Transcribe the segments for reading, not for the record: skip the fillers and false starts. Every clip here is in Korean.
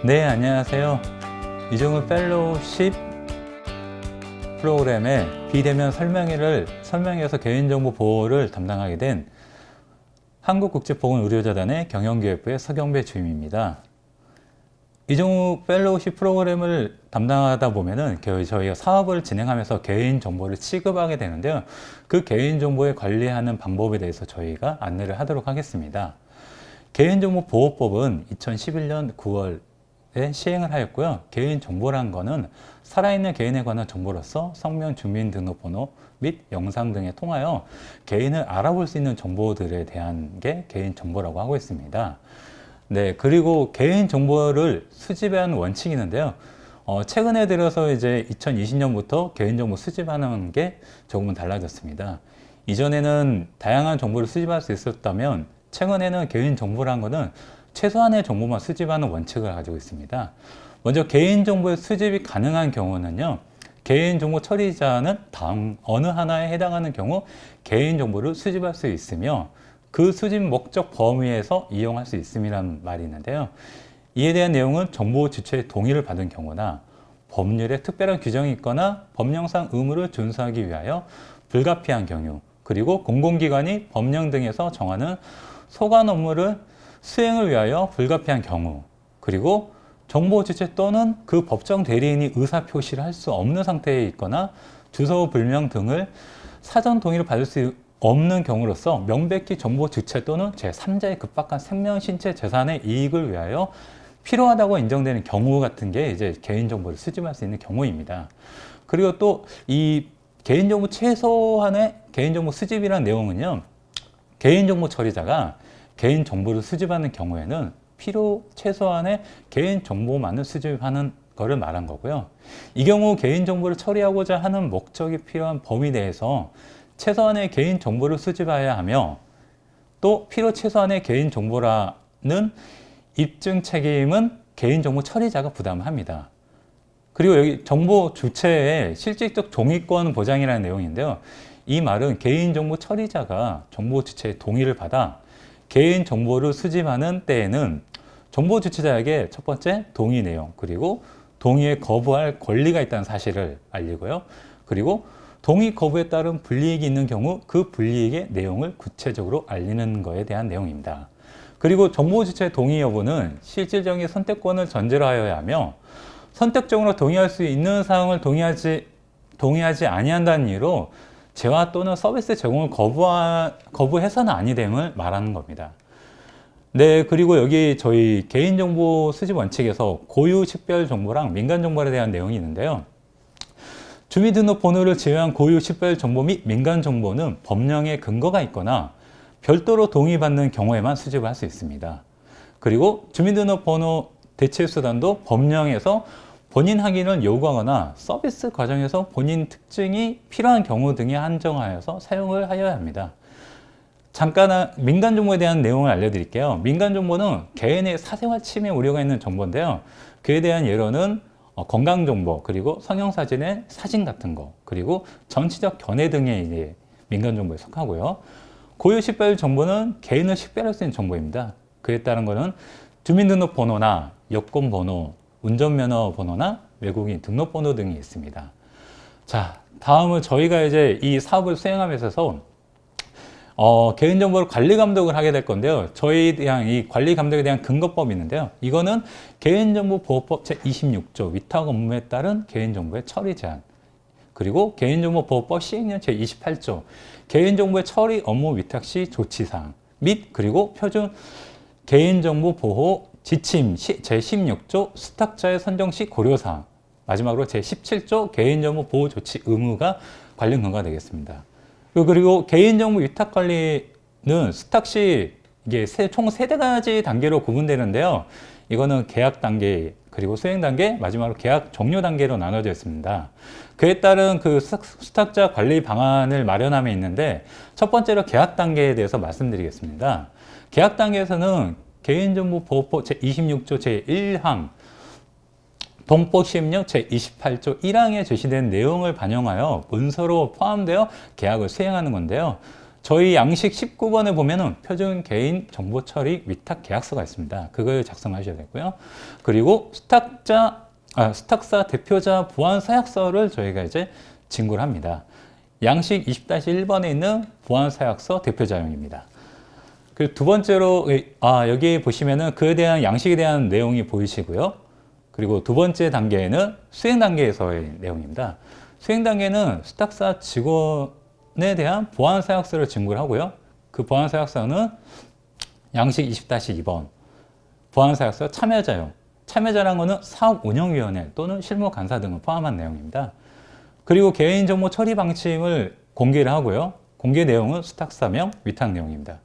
네, 안녕하세요. 이종우 펠로우십 프로그램의 비대면 설명회에서 개인정보 보호를 담당하게 된 한국국제보건의료자단의 경영기획부의 서경배 주임입니다. 이종우 펠로우십 프로그램을 담당하다 보면은 저희가 사업을 진행하면서 개인정보를 취급하게 되는데요. 그 개인정보를 관리하는 방법에 대해서 저희가 안내를 하도록 하겠습니다. 개인정보보호법은 2011년 9월에 시행을 하였고요. 개인정보란 거는 살아있는 개인에 관한 정보로서 성명, 주민등록번호 및 영상 등에 통하여 개인을 알아볼 수 있는 정보들에 대한 게 개인정보라고 하고 있습니다. 네, 그리고 개인정보를 수집하는 원칙이 있는데요. 최근에 들어서 이제 2020년부터 개인정보 수집하는 게 조금은 달라졌습니다. 이전에는 다양한 정보를 수집할 수 있었다면 최근에는 개인정보라는 것은 최소한의 정보만 수집하는 원칙을 가지고 있습니다. 먼저 개인정보의 수집이 가능한 경우는요. 개인정보 처리자는 다음 어느 하나에 해당하는 경우 개인정보를 수집할 수 있으며 그 수집 목적 범위에서 이용할 수 있음이라는 말이 있는데요. 이에 대한 내용은 정보 주체의 동의를 받은 경우나 법률에 특별한 규정이 있거나 법령상 의무를 준수하기 위하여 불가피한 경우, 그리고 공공기관이 법령 등에서 정하는 소관 업무를 수행을 위하여 불가피한 경우, 그리고 정보 주체 또는 그 법정 대리인이 의사 표시를 할 수 없는 상태에 있거나 주소 불명 등을 사전 동의를 받을 수 없는 경우로서 명백히 정보 주체 또는 제3자의 급박한 생명, 신체, 재산의 이익을 위하여 필요하다고 인정되는 경우 같은 게 이제 개인정보를 수집할 수 있는 경우입니다. 그리고 또 이 개인정보 최소한의 개인정보 수집이라는 내용은요. 개인정보 처리자가 개인정보를 수집하는 경우에는 필요 최소한의 개인정보만을 수집하는 거를 말한 거고요. 이 경우 개인정보를 처리하고자 하는 목적이 필요한 범위 내에서 최소한의 개인정보를 수집해야 하며 또 필요 최소한의 개인정보라는 입증 책임은 개인정보 처리자가 부담을 합니다. 그리고 여기 정보 주체의 실질적 종이권 보장이라는 내용인데요. 이 말은 개인정보 처리자가 정보 주체의 동의를 받아 개인정보를 수집하는 때에는 정보 주체자에게 첫 번째 동의 내용, 그리고 동의에 거부할 권리가 있다는 사실을 알리고요. 그리고 동의 거부에 따른 불이익이 있는 경우 그 불이익의 내용을 구체적으로 알리는 것에 대한 내용입니다. 그리고 정보 주체의 동의 여부는 실질적인 선택권을 전제로 하여야 하며 선택적으로 동의할 수 있는 사항을 동의하지 아니한다는 이유로 재화 또는 서비스 제공을 거부해서는 아니 됨을 말하는 겁니다. 네, 그리고 여기 저희 개인정보 수집 원칙에서 고유 식별 정보랑 민간 정보에 대한 내용이 있는데요. 주민등록번호를 제외한 고유 식별 정보 및 민간 정보는 법령에 근거가 있거나 별도로 동의받는 경우에만 수집을 할 수 있습니다. 그리고 주민등록번호 대체 수단도 법령에서 본인 확인을 요구하거나 서비스 과정에서 본인 특징이 필요한 경우 등에 한정하여서 사용을 하여야 합니다. 잠깐 민간정보에 대한 내용을 알려드릴게요. 민간정보는 개인의 사생활 침해 우려가 있는 정보인데요. 그에 대한 예로는 건강정보, 그리고 성형사진의 사진 같은 거, 그리고 정치적 견해 등의 이제 민간정보에 속하고요. 고유식별 정보는 개인을 식별할 수 있는 정보입니다. 그에 따른 거는 주민등록번호나 여권번호, 운전면허 번호나 외국인 등록번호 등이 있습니다. 자, 다음은 저희가 이제 이 사업을 수행함에 있어서 개인정보를 관리 감독을 하게 될 건데요. 저희에 대한 이 관리 감독에 대한 근거법이 있는데요. 이거는 개인정보보호법 제26조 위탁 업무에 따른 개인정보의 처리 제한, 그리고 개인정보보호법 시행령 제28조 개인정보의 처리 업무 위탁 시 조치사항 및 그리고 표준 개인정보 보호 지침 제16조 수탁자의 선정 시 고려사항, 마지막으로 제17조 개인정보 보호 조치 의무가 관련 근거가 되겠습니다. 그리고 개인정보 위탁 관리는 수탁 시 이게 총 3가지 단계로 구분되는데요. 이거는 계약 단계, 그리고 수행 단계, 마지막으로 계약 종료 단계로 나눠져 있습니다. 그에 따른 그 수탁자 관리 방안을 마련함에 있는데 첫 번째로 계약 단계에 대해서 말씀드리겠습니다. 계약 단계에서는 개인정보보호법 제26조 제1항, 동법 시행령 제28조 1항에 제시된 내용을 반영하여 문서로 포함되어 계약을 수행하는 건데요. 저희 양식 19번에 보면은 표준 개인 정보 처리 위탁 계약서가 있습니다. 그걸 작성하셔야 되고요. 그리고 수탁사 대표자 보안 서약서를 저희가 이제 진구를 합니다. 양식 20-1번에 있는 보안 서약서 대표자용입니다. 그리고 두 번째로 여기 보시면은 그에 대한 양식에 대한 내용이 보이시고요. 그리고 두 번째 단계에는 수행 단계에서의 내용입니다. 수행 단계는 수탁사 직원에 대한 보안 서약서를 진구를 하고요. 그 보안 서약서는 양식 20-2번 보안 서약서 참여자용. 참여자라는 것은 사업운영위원회 또는 실무간사 등을 포함한 내용입니다. 그리고 개인정보 처리 방침을 공개를 하고요. 공개 내용은 수탁사명, 위탁 내용입니다.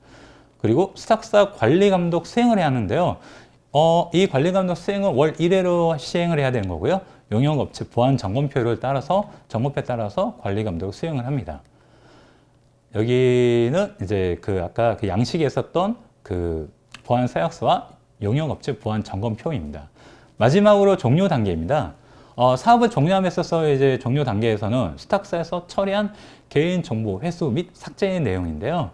그리고 수탁사 관리감독 수행을 해야 하는데요. 이 관리감독 수행은 월 1회로 시행을 해야 되는 거고요. 용역업체 보안 점검표에 따라서 관리감독 수행을 합니다. 여기는 이제 아까 그 양식에 있었던 그 보안 서약서와 용역업체 보안 점검표입니다. 마지막으로 종료 단계입니다. 사업을 종료함에 있어서 이제 종료 단계에서는 수탁사에서 처리한 개인정보 회수 및 삭제의 내용인데요.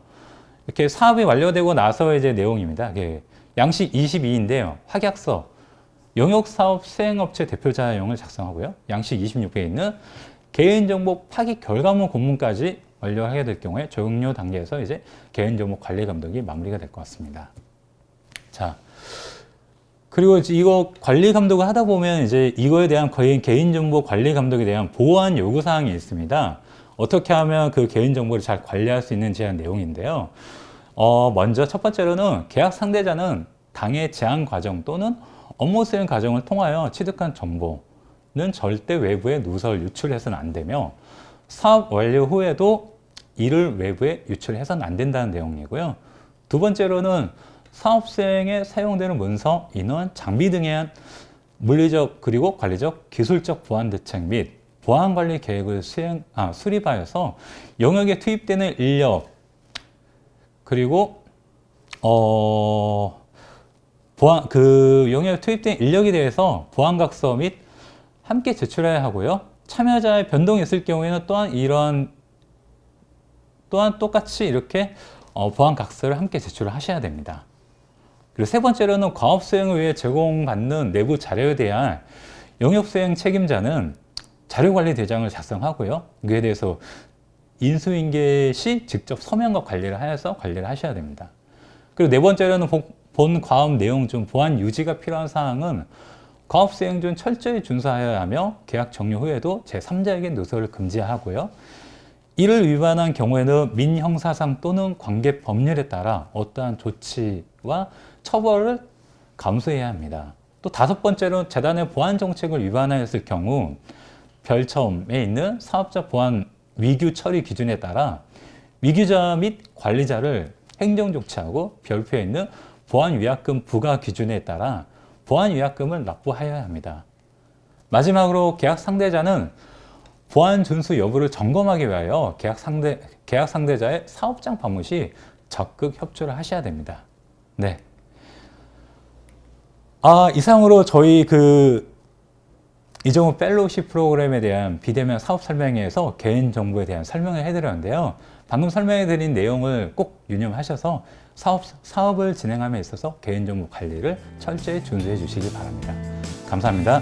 이렇게 사업이 완료되고 나서 이제 내용입니다. 양식 22인데요. 확약서, 용역사업 수행업체 대표자용을 작성하고요. 양식 26회에 있는 개인정보 파기 결과물 공문까지 완료하게 될 경우에 종료 단계에서 이제 개인정보 관리 감독이 마무리가 될 것 같습니다. 자, 그리고 이거 관리 감독을 하다 보면 이제 이거에 대한 개인정보 관리 감독에 대한 보안 요구사항이 있습니다. 어떻게 하면 그 개인정보를 잘 관리할 수 있는지 한 내용인데요. 먼저 첫 번째로는 계약 상대자는 당해 제한 과정 또는 업무 수행 과정을 통하여 취득한 정보는 절대 외부에 누설 유출해서는 안 되며 사업 완료 후에도 이를 외부에 유출해서는 안 된다는 내용이고요. 두 번째로는 사업 수행에 사용되는 문서, 인원, 장비 등에 대한 물리적 그리고 관리적, 기술적 보안 대책 및 보안 관리 계획을 수립하여서 영역에 투입되는 인력 그리고 영역에 투입된 인력에 대해서 보안각서 및 함께 제출해야 하고요. 참여자의 변동이 있을 경우에는 또한 똑같이 이렇게 보안각서를 함께 제출을 하셔야 됩니다. 그리고 세 번째로는 과업 수행을 위해 제공받는 내부 자료에 대한 영역 수행 책임자는 자료관리 대장을 작성하고요. 그에 대해서 인수인계 시 직접 서명과 관리를 하셔야 됩니다. 그리고 네 번째로는 본 과업 내용 중 보안 유지가 필요한 사항은 과업 수행 중 철저히 준수하여야 하며 계약 종료 후에도 제3자에게 누설을 금지하고요. 이를 위반한 경우에는 민형사상 또는 관계 법률에 따라 어떠한 조치와 처벌을 감수해야 합니다. 또 다섯 번째로 재단의 보안 정책을 위반하였을 경우 별첨에 있는 사업자 보안 위규 처리 기준에 따라 위규자 및 관리자를 행정조치하고 별표에 있는 보안위약금 부과 기준에 따라 보안위약금을 납부하여야 합니다. 마지막으로 계약 상대자는 보안 준수 여부를 점검하기 위하여 계약 상대자의 사업장 방문 시 적극 협조를 하셔야 됩니다. 네. 이상으로 저희 이정우 펠로우십 프로그램에 대한 비대면 사업 설명회에서 개인정보에 대한 설명을 해드렸는데요. 방금 설명해드린 내용을 꼭 유념하셔서 사업을 진행함에 있어서 개인정보 관리를 철저히 준수해 주시기 바랍니다. 감사합니다.